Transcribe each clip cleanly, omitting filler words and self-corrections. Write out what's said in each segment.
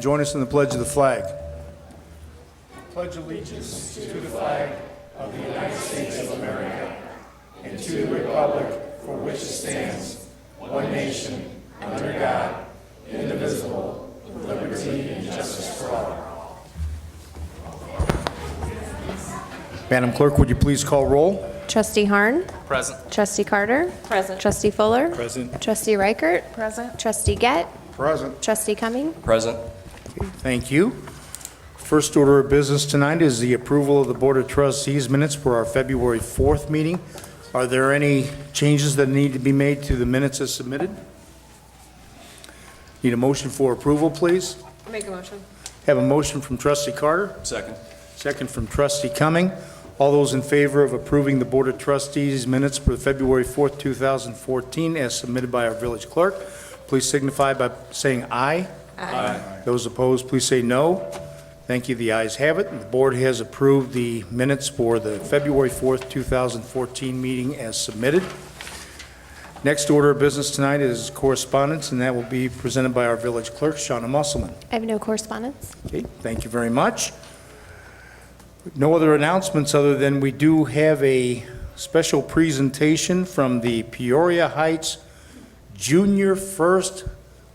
Join us in the pledge of the flag. Pledge allegiance to the flag of the United States of America and to the republic for which it stands, one nation, under God, indivisible, with liberty and justice for all. Madam Clerk, would you please call roll? Trustee Harn. Present. Trustee Carter. Present. Trustee Fuller. Present. Trustee Reichert. Present. Trustee Gett. Present. Trustee Cumming. Present. Thank you. First order of business tonight is the approval of the Board of Trustees minutes for our February 4th meeting. Are there any changes that need to be made to the minutes as submitted? Need a motion for approval, please? I'll make a motion. Have a motion from Trustee Carter, Second. second from Trustee Cumming. All those in favor of approving the Board of Trustees minutes for February 4th, 2014 as submitted by our village clerk, please signify by saying aye. Aye. Those opposed, please say no. Thank you. The ayes have it. The board has approved the minutes for the February 4th, 2014 meeting as submitted. Next order of business tonight is correspondence, and that will be presented by our village clerk, Shauna Musselman. I have no correspondence. Okay, thank you very much. No other announcements other than we do have a special presentation from the Peoria Heights Junior First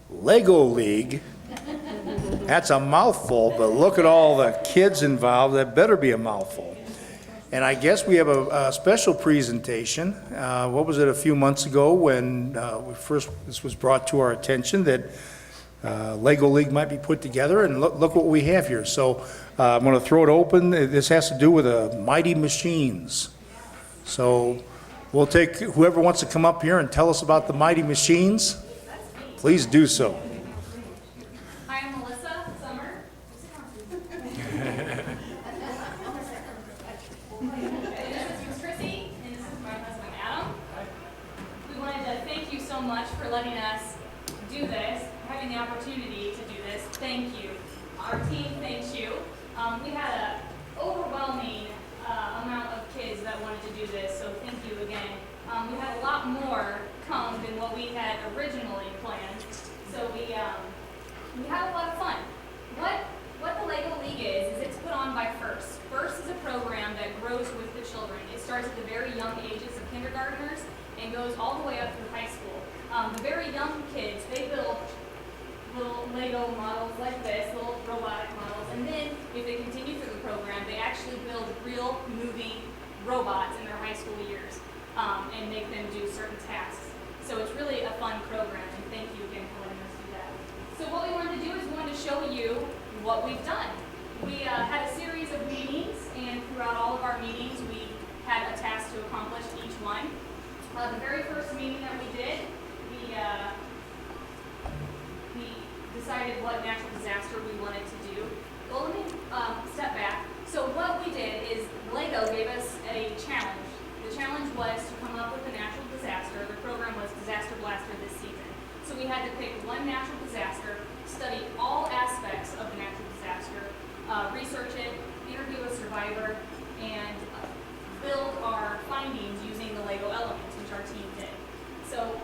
Lego League. That's a mouthful, but look at all the kids involved. That better be a mouthful. And I guess we have a special presentation. What was it, a few months ago when this was brought to our attention that Lego League might be put together, and look what we have here. So I'm going to throw it open. This has to do with Mighty Machines. So we'll take whoever wants to come up here and tell us about the Mighty Machines. Please do so. Hi, I'm Melissa Summer. This is Chrissy, and this is my husband Adam. We wanted to thank you so much for letting us do this, having the opportunity to do this. Thank you. Our team thanks you. We had an overwhelming amount of kids that wanted to do this, so thank you again. We had a lot more come than what we had originally planned, so we had a lot of fun. What the Lego League is it's put on by FIRST. FIRST is a program that grows with the children. It starts at the very young ages of kindergartners and goes all the way up through high school. The very young kids, they build little Lego models like this, little robotic models, and then if they continue through the program, they actually build real moving robots in their high school years and make them do certain tasks. So it's really a fun program, and thank you again for letting us do that. So what we wanted to do is we wanted to show you what we've done. We had a series of meetings, and throughout all of our meetings, we had a task to accomplish each one. The very first meeting that we did, we decided what natural disaster we wanted to do. Well, let me step back. So what we did is Lego gave us a challenge. The challenge was to come up with a natural disaster. The program was Disaster Blaster this season. So we had to pick one natural disaster, study all aspects of the natural disaster, research it, interview a survivor, and build our findings using the Lego elements, which our team did. So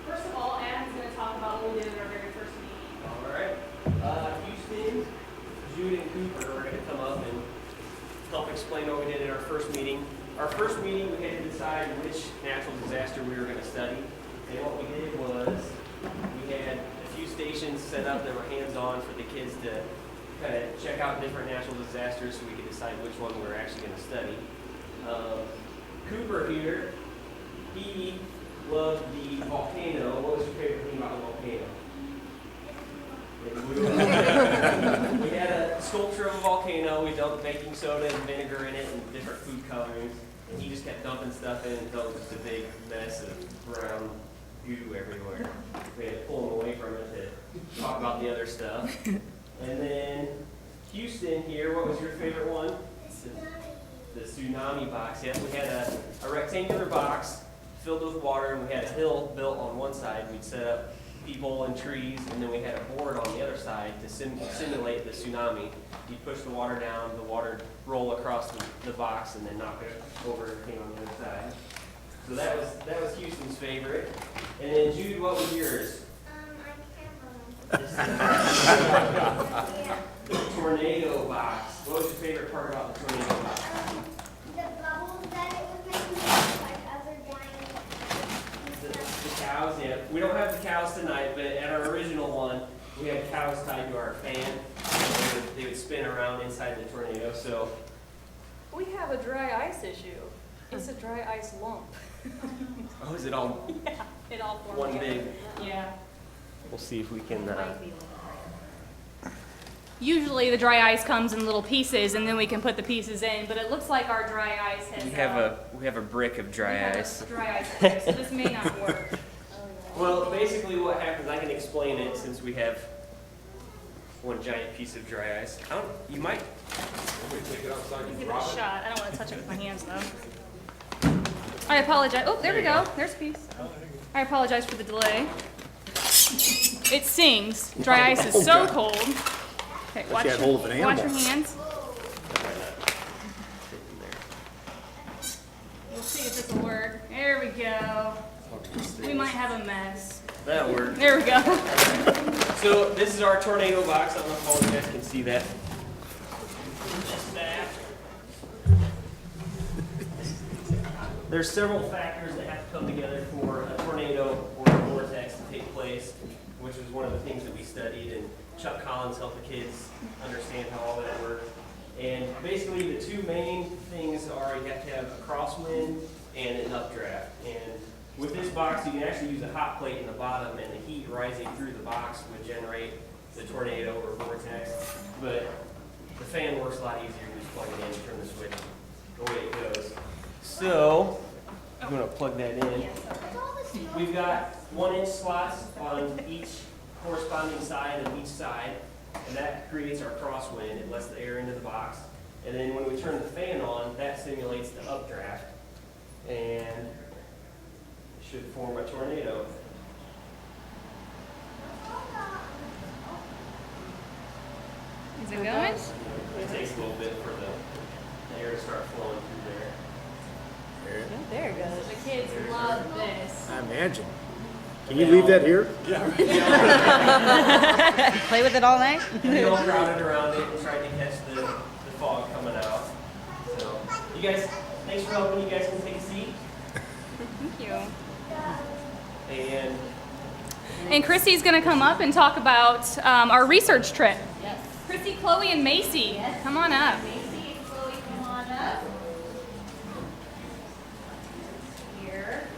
first of all, Adam's going to talk about what we did at our very first meeting. All right. Houston, Jude, and Cooper are going to come up and help explain what we did at our first meeting. Our first meeting, we had to decide which natural disaster we were going to study. And what we did was we had a few stations set up that were hands-on for the kids to kind of check out different natural disasters so we could decide which one we were actually going to study. Cooper here, he loved the volcano. What was your favorite thing about the volcano? We had a sculpture of a volcano. We dumped baking soda and vinegar in it and different food colorings. And he just kept dumping stuff in until it was just a big mess of brown goo everywhere. We had to pull him away from it to talk about the other stuff. And then Houston here, what was your favorite one? The tsunami box. Yep, we had a rectangular box filled with water, and we had a hill built on one side. We'd set up people and trees, and then we had a board on the other side to simulate the tsunami. You'd push the water down, the water roll across the box, and then knock it over everything on the other side. So that was Houston's favorite. And then Jude, what was yours? I can't remember. was tied to our fan. They would spin around inside the tornado. So We have a dry ice issue. It's a dry ice lump. oh, is it all Yeah, it all formed one together. big? Yeah. We'll see if we can. Usually the dry ice comes in little pieces and then we can put the pieces in, but it looks like our dry ice has. We have a brick of we dry have a ice. Dry ice, here, so this may not work. Well, basically what happens, I can explain it since we have one giant piece of dry ice. You might. Give it a shot. I don't want to touch it with my hands though. I apologize. Oh, there we go. There's a piece. I apologize for the delay. It sings. Dry ice is so cold. Okay, watch you had hold of an watch your animal. hands. We'll see if this will work. There we go. We might have a mess. That worked. There we go. So this is our tornado box. I don't know if all you guys can see that. There's several factors that have to come together for a tornado or a vortex to take place, which is one of the things that we studied, and Chuck Collins helped the kids understand how all that worked. And basically the two main things are you have to have a crosswind and an updraft. And with this box, you can actually use a hot plate in the bottom, and the heat rising through the box would generate the tornado or vortex. But the fan works a lot easier. You just plug it in, turn the switch, away it goes. So, I'm going to plug that in. We've got 1-inch slots on each corresponding side of each side, and that creates our crosswind. It lets the air into the box. And then when we turn the fan on, that simulates the updraft, and it should form a tornado. Is it going? It takes a little bit for the air to start flowing through there. There it goes. The kids love this. I imagine. Can you leave that here? Play with it all night? They all crowded around it and tried to catch the fog coming out. So, you guys, thanks for helping. You guys can take a seat. Thank you. And Chrissy's going to come up and talk about our research trip. Yes. Chrissy, Chloe, and Macy, come on up. Macy and Chloe, come on up. Here.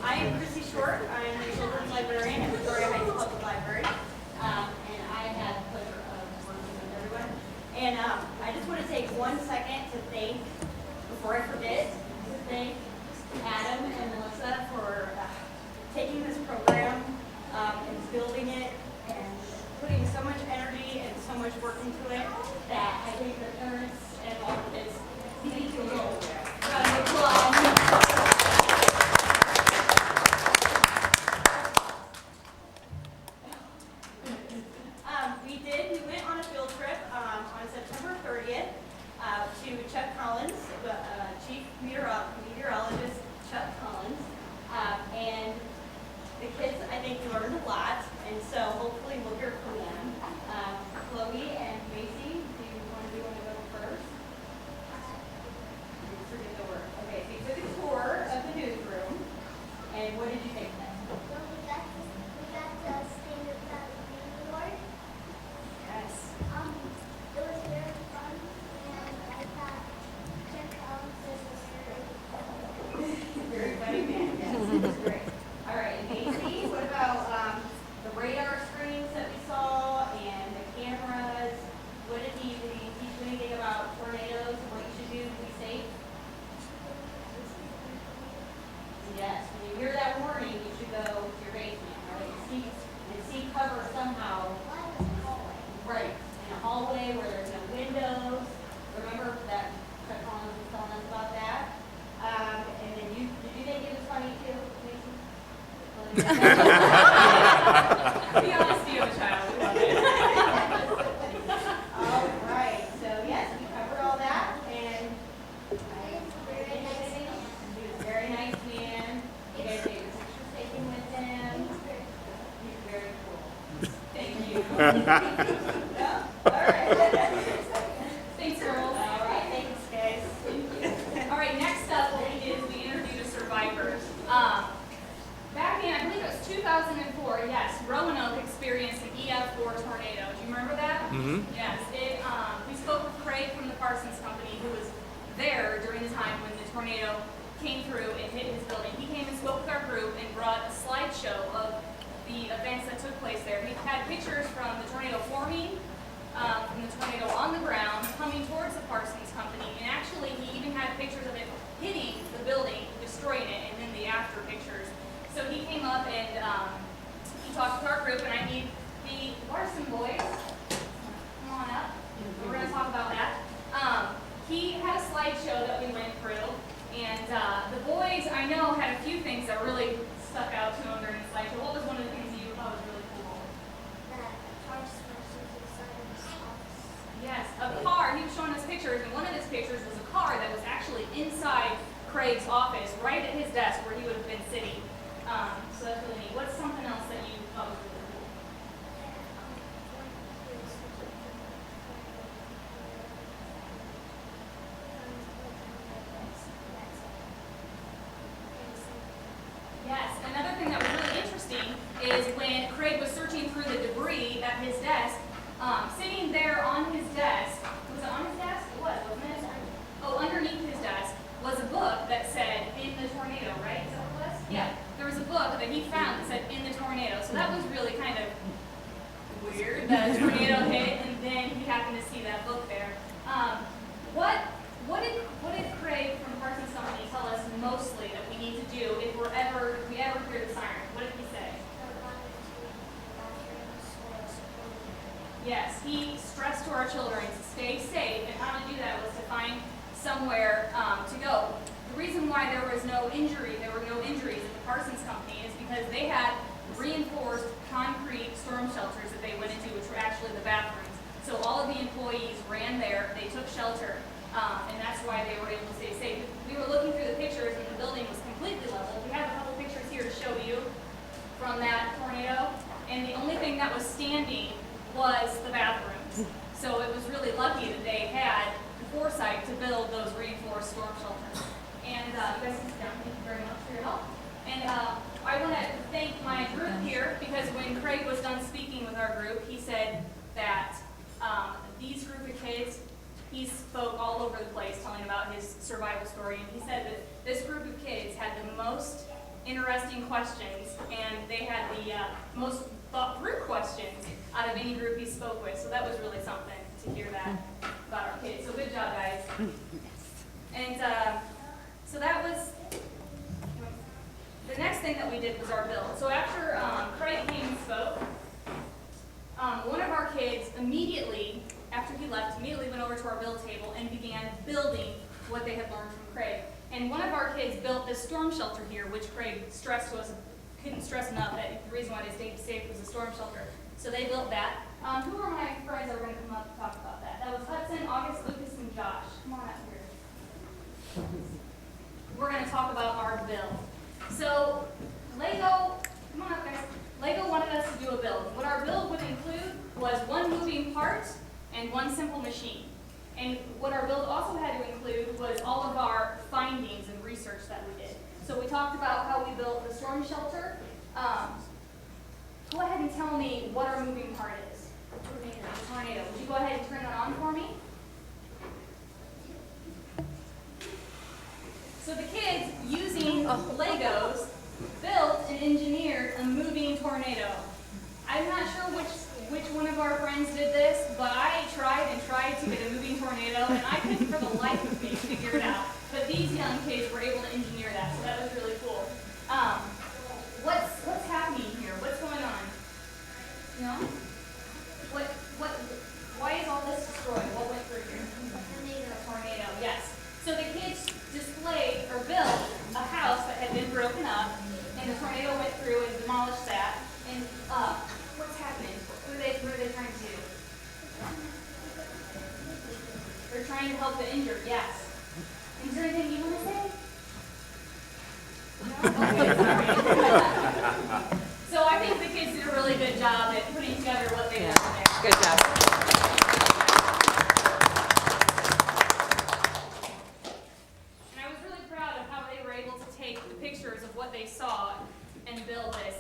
I am Chrissy Short. I am the children's librarian at Peoria Heights Public Library. And I had the pleasure of working with everyone. And I just want to take 1 second to thank, before I forget, to thank Adam and Melissa for taking this program and building it and putting so much energy and so much work into it that I think the parents and all the kids need to go round of applause. We went on a field trip on September 30th to Chuck Collins, the chief meteorologist, Chuck Collins, and the kids, I think, learned a lot, and so hopefully we'll hear from them. Chloe and Macy, do you want to go first? Okay, so you took a tour of the newsroom, and what did you think of that? Well, we got to stand up at the board. Yes. It was very fun, and I thought Chuck Collins was Very funny man, yes, it was great. All right, and Macy, what about the radar screens that we saw and the cameras? What did he teach you anything about tornadoes and what you should do to be safe? Yes, when you hear that warning, you should go to your basement, right? And seek cover somehow. Right, in a hallway where there's no windows. Remember that Chuck Collins was telling us about that? And then did you think it was funny too, Mason? Be honest, you have a child. We love it. All right, so yes, we covered all that, and he was a very nice man. You guys made pictures taken with him. He's very cool. Thank you. Yeah? All right. Thanks, girls. All right, thanks, guys. All right, next up, what we did is we interviewed the survivors. Back in, I believe it was 2004, yes, Roanoke experienced an Yes, we spoke with Craig from the Parsons Company, who was there during the time when the tornado came through and hit his building. He came and spoke with our group and brought a slideshow of the events that took place there. He had pictures from the tornado forming, from the tornado on the ground, coming towards the Parsons Company, and actually he even had pictures of it hitting the building, destroying it, and then the after pictures. So he came up and he talked to our group, and I need the Larson boys. Come on up. We're going to talk about that. He had a slideshow that we went through, and the boys, I know, had a few things that really stuck out to them during the slideshow. What was one of the things that you thought was really cool? That car smashed into the side of his house. Yes, a car. He was showing us pictures, and one of his pictures was a car that was actually inside Craig's office, right at his desk where he would have been sitting. So that's really neat. What's something else that you thought was really cool? Yes, another thing that was really interesting is when Craig was searching through the debris at his desk, sitting there on his desk, was it on his desk? It was, wasn't it? Oh, underneath his desk was a book that said, "In the tornado," right? Is that what it was? Yeah. There was a book that he found that said, "In the tornado." So that was really kind of weird. The tornado hit, and then he happened to see that book there. What did Craig from Parsons Company tell us mostly that we need to do if we ever hear the siren? What did he say? Yes, he stressed to our children to stay safe, and how to do that was to find somewhere to go. The reason why there were no injuries at the Parsons Company is because they had reinforced concrete storm shelters that they went into, which were actually the bathrooms. So all of the employees ran there, they took shelter, and that's why they were able to stay safe. We were looking through the pictures, and the building was completely level. We have a couple pictures here to show you from that tornado, and the only thing that was standing was the bathrooms. So it was really lucky that they had the foresight to build those reinforced storm shelters. And you guys can sit down. Thank you very much for your help. And I want to thank my group here, because when Craig was done speaking with our group, he said that these group of kids, he spoke all over the place telling about his survival story, and he said that this group of kids had the most interesting questions, and they had the most thought-through questions out of any group he spoke with. So that was really something to hear that about our kids. So good job, guys. And so that was, the next thing that we did was our build. So after Craig came and spoke, one of our kids immediately, after he left, immediately went over to our build table and began building what they had learned from Craig. And one of our kids built this storm shelter here, which Craig stressed to us, couldn't stress enough that the reason why they stayed safe was a storm shelter. So they built that. Who are my friends that were going to come up and talk about that? That was Hudson, August, Lucas, and Josh. Come on up here. We're going to talk about our build. So Lego, come on up guys. Lego wanted us to do a build. What our build would include was one moving part and one simple machine. And what our build also had to include was all of our findings and research that we did. So we talked about how we built the storm shelter. Go ahead and tell me what our moving part is. Tornado. Would you go ahead and turn that on for me? So the kids, using Legos, built and engineered a moving tornado. I'm not sure which one of our friends did this, but I tried to get a moving tornado, and I couldn't for the life of me figure it out. But these young kids were able to engineer that, so that was really cool. What's happening here? What's going on? You know? Why is all this destroyed? What went through here? A tornado, yes. So the kids displayed or built a house that had been broken up, and the tornado went through and demolished that. And what's happening? What are they trying to do? They're trying to help the injured, yes. Is there anything you want to say? No? Okay, sorry. So I think the kids did a really good job at putting together what they did there. Good job. And I was really proud of how they were able to take the pictures of what they saw and build this.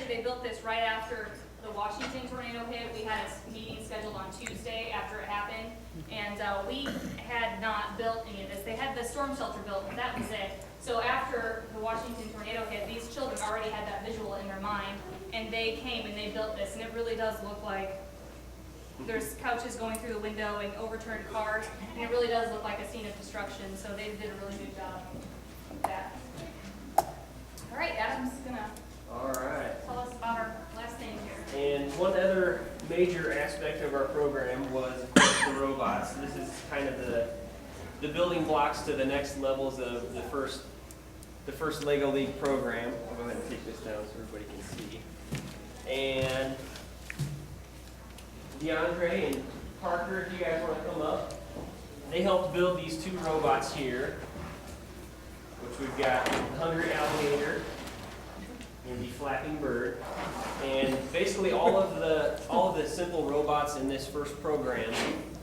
They built this right after the Washington tornado tornado hit, we had a meeting scheduled on Tuesday after it happened, and we had not built any of this. They had the storm shelter built, and that was it. So after the Washington tornado hit, these children already had that visual in their mind, and they came and they built this, and it really does look like there's couches going through the window and overturned cars, and it really does look like a scene of destruction, so they did a really good job with that. All right, Adam's gonna All right. tell us about our last thing here. And one other major aspect of our program was, of course, the robots. This is kind of the building blocks to the next levels of the first Lego League program. I'll go ahead and take this down so everybody can see. And DeAndre and Parker, if you guys want to come up, they helped build these two robots here, which we've got the Hungry Alligator and the Flapping Bird. And basically all of the simple robots in this first program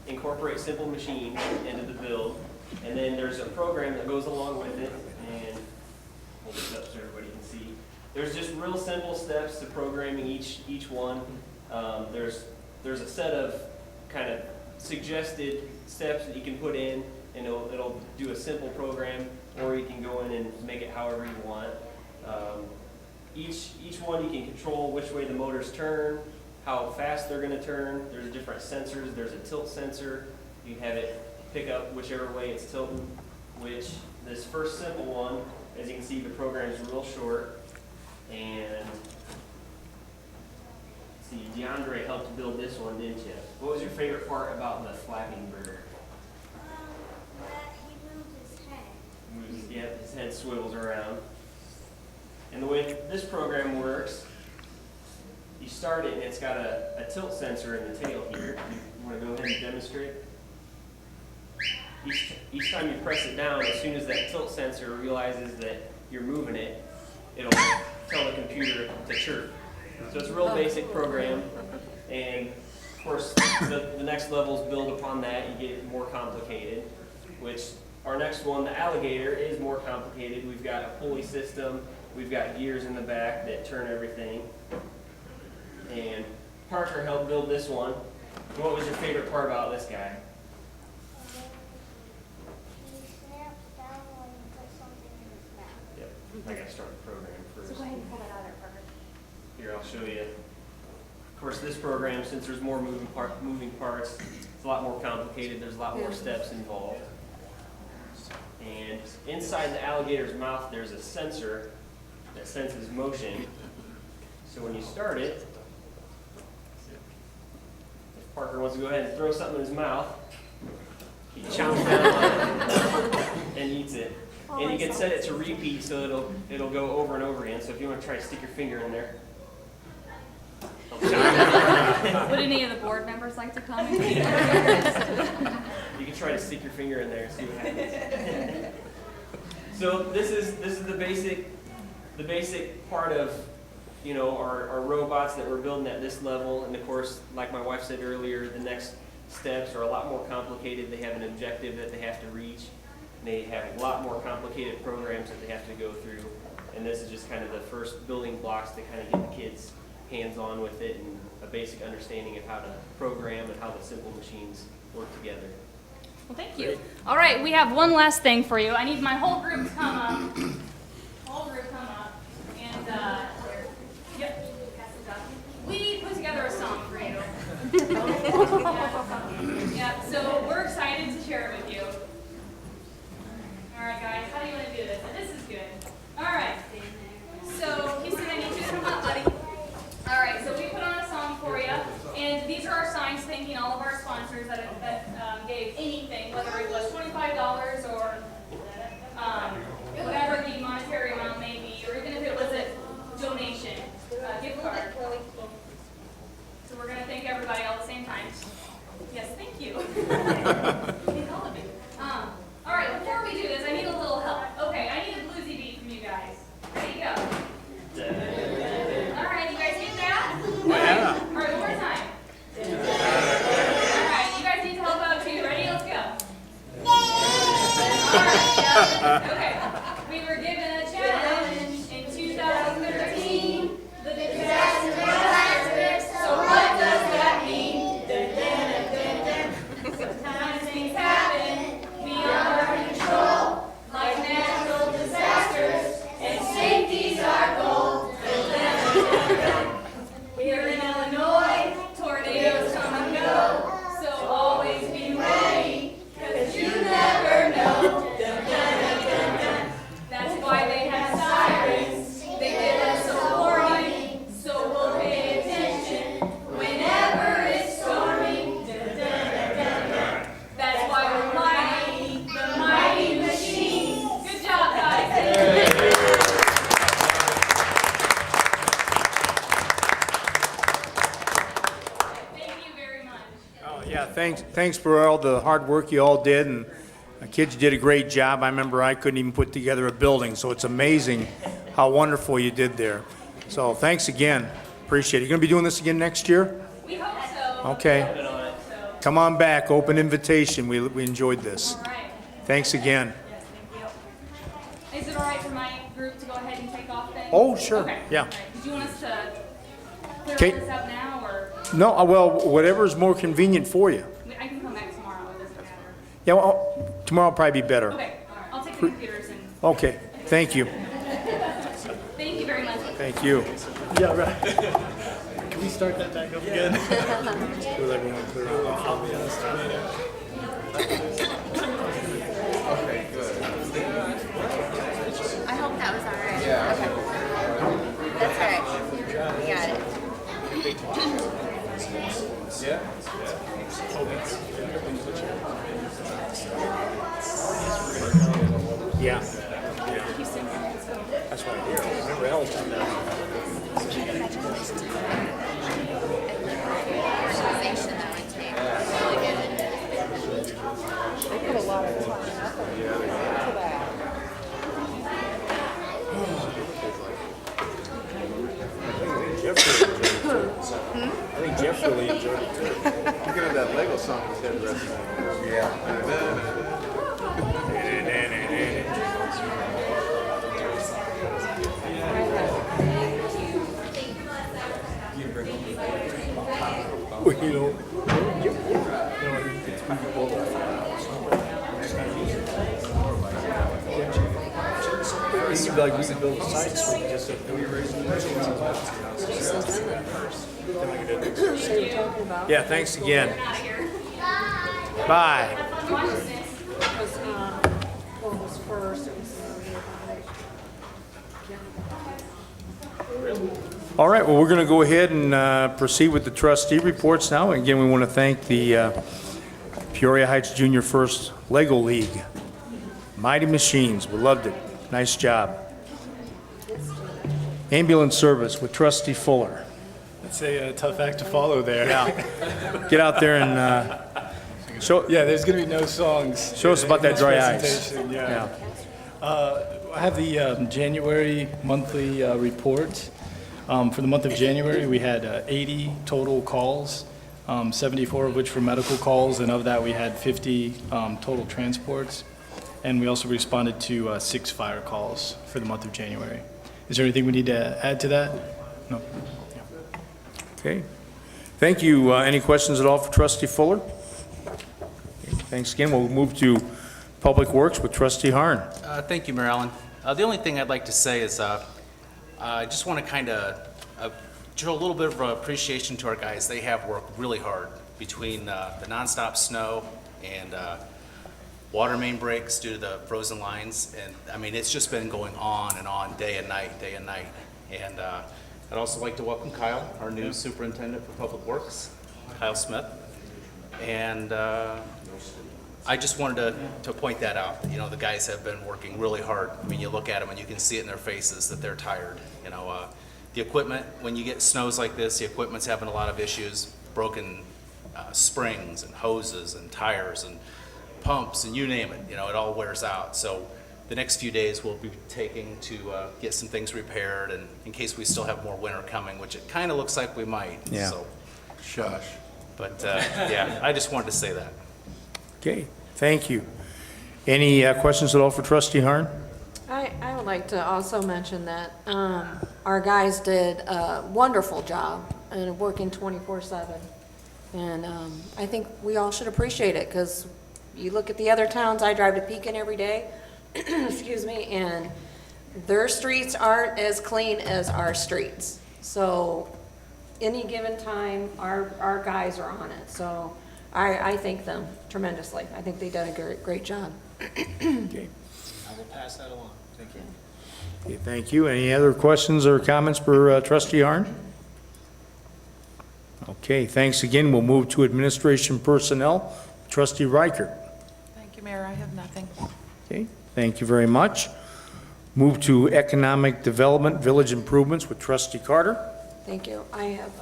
incorporate simple machines into the build. And then there's a program that goes along with it, and hold this up so everybody can see. There's just real simple steps to programming each one. There's a set of kind of suggested steps that you can put in, and it'll do a simple program, or you can go in and make it however you want. Each one you can control which way the motors turn, how fast they're going to turn. There's different sensors. There's a tilt sensor. You have it pick up whichever way it's tilting. Which this first simple one, as you can see, the program is real short. And see, DeAndre helped build this one, didn't you? What was your favorite part about the Flapping Bird? That he moved his head. Yeah, his head swivels around. And the way this program works, you start it and it's got a tilt sensor in the tail here. You want to go ahead and demonstrate? Each time you press it down, as soon as that tilt sensor realizes that you're moving it, it'll tell the computer to chirp. So it's a real basic program, and of course the next levels build upon that. You get more complicated, which our next one, the Alligator, is more complicated. We've got a pulley system, we've got gears in the back that turn everything, and Parker helped build this one. What was your favorite part about this guy? He snaps down when you put something in his mouth. Yep, I gotta start the program first. So go ahead and pull that out there, Parker. Here, I'll show you. Of course, this program, since there's more moving parts, it's a lot more complicated. There's a lot more steps involved. And inside the alligator's mouth, there's a sensor that senses motion. So when you start it, if Parker wants to go ahead and throw something in his mouth, he chomps down on it and eats it. And you can set it to repeat so it'll go over and over again. So if you want to try to stick your finger in there. Would any of the board members like to come? You can try to stick your finger in there and see what happens. So this is the basic part of our robots that we're building at this level. And of course, like my wife said earlier, the next steps are a lot more complicated. They have an objective that they have to reach. They have a lot more complicated programs that they have to go through. And this is just kind of the first building blocks to kind of get the kids hands-on with it and a basic understanding of how to program and how the simple machines work together. Well, thank you. All right, we have one last thing for you. I need my whole group to come up. Whole group come up. And, yep. We put together a song for you. Yeah, so we're excited to share it with you. All right, guys, how do you want to do this? This is good. All right. So, Houston, I need you to come up, buddy. All right, so we put on a song for you, and these are our signs thanking all of our sponsors that gave anything, whether it was $25 or whatever the monetary amount may be, or even if it was a donation, gift card. So we're going to thank everybody all at the same time. Yes, thank you. Thank all of you. All right, before we do this, I need a little help. Okay, I need a bluesy beat from you guys. Ready, go. All right, you guys get that? Yeah. All right, one more time. All right, you guys need to help out too. Ready? Let's go. All right, yeah. Okay. We were given a challenge in 2013. The disaster was last year, so what does Yeah, thanks for all the hard work you all did, and the kids did a great job. I remember I couldn't even put together a building, so it's amazing how wonderful you did there. So thanks again. Appreciate it. You gonna be doing this again next year? We hope so. Okay. Come on back, open invitation. We enjoyed this. All right. Thanks again. Yes, thank you. Is it all right for my group to go ahead and take off then? Oh, sure. Okay. Yeah. All right. Did you want us to clear Okay. all this up now, or No, well, whatever's more convenient for you. I can come back tomorrow? It doesn't matter. Yeah, well, tomorrow will probably be better. Okay. All right. I'll take the computers and Okay, thank you. thank you very much. Thank you. Yeah, right. Can we start that back up again? I hope that was all right. Yeah. Okay. That's all right. We got it. Yeah. That's what I hear. Remember Elton? Organization that would take. Really good. I think Jeff really enjoyed it too. Looking at that Lego song he said the rest of the Yeah. Well, you know, it's like we could build a site so we just Yeah, thanks again. Out of here. Bye. All right, well, we're going to go ahead and proceed with the trustee reports now. Again, we want to thank the Peoria Heights Junior First Lego League. Mighty Machines, we loved it. Nice job. Ambulance service with trustee Fuller. It's a tough act to follow there. Yeah. Get out there and show, Yeah, there's going to be no songs. Show us about that in this dry ice. presentation, Yeah. yeah. I have the January monthly report. For the month of January, we had 80 total calls, 74 of which were medical calls, and of that, we had 50 total transports. And we also responded to 6 fire calls for the month of January. Is there anything we need to add to that? No. Okay. Thank you. Any questions at all for trustee Fuller? Thanks again. We'll move to Public Works with trustee Harn. Thank you, Mayor Allen. The only thing I'd like to say is I just want to kind of show a little bit of appreciation to our guys. They have worked really hard between the nonstop snow and water main breaks due to the frozen lines. And I mean, it's just been going on and on, day and night, day and night. And I'd also like to welcome Kyle, our new superintendent for Public Works, Kyle Smith. And I just wanted to point that out. You know, the guys have been working really hard. I mean, you look at them and you can see it in their faces that they're tired. You know, the equipment, when you get snows like this, the equipment's having a lot of issues, broken springs and hoses and tires and pumps and you name it. You know, it all wears out. So the next few days we'll be taking to get some things repaired, and in case we still have more winter coming, which it kind of looks like we might. Yeah. So, Shush. but yeah, I just wanted to say that. Okay, thank you. Any questions at all for trustee Harn? I would like to also mention that our guys did a wonderful job and working 24/7. And I think we all should appreciate it, because you look at the other towns, I drive to Pekin every day, excuse me, and their streets aren't as clean as our streets. So any given time, our guys are on it. So I thank them tremendously. I think they did a great job. Okay. I will pass that along. Thank you. Okay, thank you. Any other questions or comments for trustee Harn? Okay, thanks again. We'll move to administration personnel. Trustee Reichert. Thank you, Mayor. I have nothing. Okay, thank you very much. Move to economic development, village improvements with trustee Carter. Thank you. I have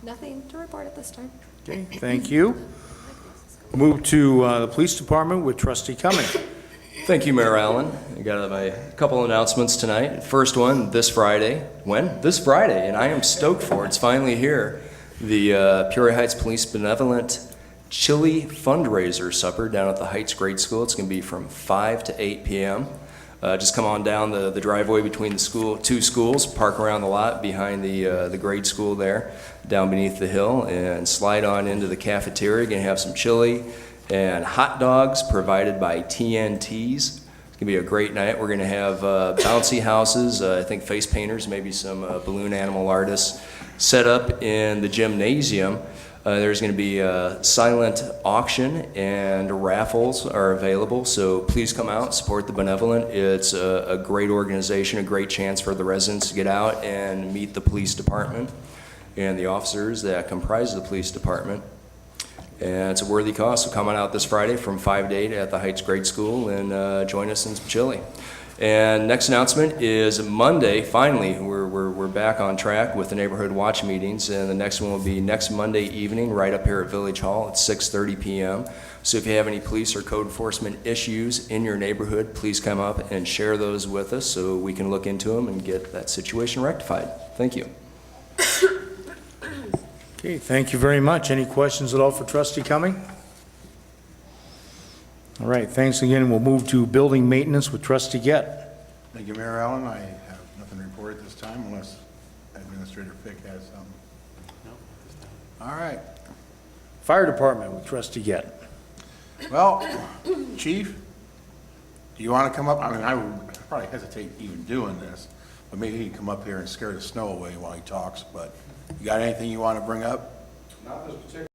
nothing to report at this time. Okay, thank you. Move to the Police Department with Trustee Cumming. Thank you, Mayor Allen. I got my couple announcements tonight. First one, this Friday. When? This Friday, and I am stoked for it. It's finally here. The Peoria Heights Police Benevolent Chili Fundraiser Supper down at the Heights Grade School. It's going to be from 5 to 8 p.m. Just come on down the driveway between the two schools, park around the lot behind the grade school there, down beneath the hill, and slide on into the cafeteria. Going to have some chili and hot dogs provided by TNTs. It's going to be a great night. We're going to have bouncy houses, I think face painters, maybe some balloon animal artists set up in the gymnasium. There's going to be a silent auction and raffles are available, so please come out, support the Benevolent. It's a great organization, a great chance for the residents to get out and meet the police department and the officers that comprise the police department. And it's a worthy cause, so come on out this Friday from 5 to 8 at the Heights Grade School and join us in some chili. And next announcement is Monday, finally, we're back on track with the neighborhood watch meetings, and the next one will be next Monday evening right up here at Village Hall at 6:30 p.m. So if you have any police or code enforcement issues in your neighborhood, please come up and share those with us so we can look into them and get that situation rectified. Thank you. Okay, thank you very much. Any questions at all for Trustee Cumming? All right, thanks again. We'll move to building maintenance with Trustee Gett. Thank you, Mayor Allen. I have nothing to report at this time unless Administrator Fick has something. No. All right. Fire Department with Trustee Gett. Well, Chief, do you want to come up? I mean, I would probably hesitate even doing this, but maybe he can come up here and scare the snow away while he talks. But you got anything you want to bring up? Not this particular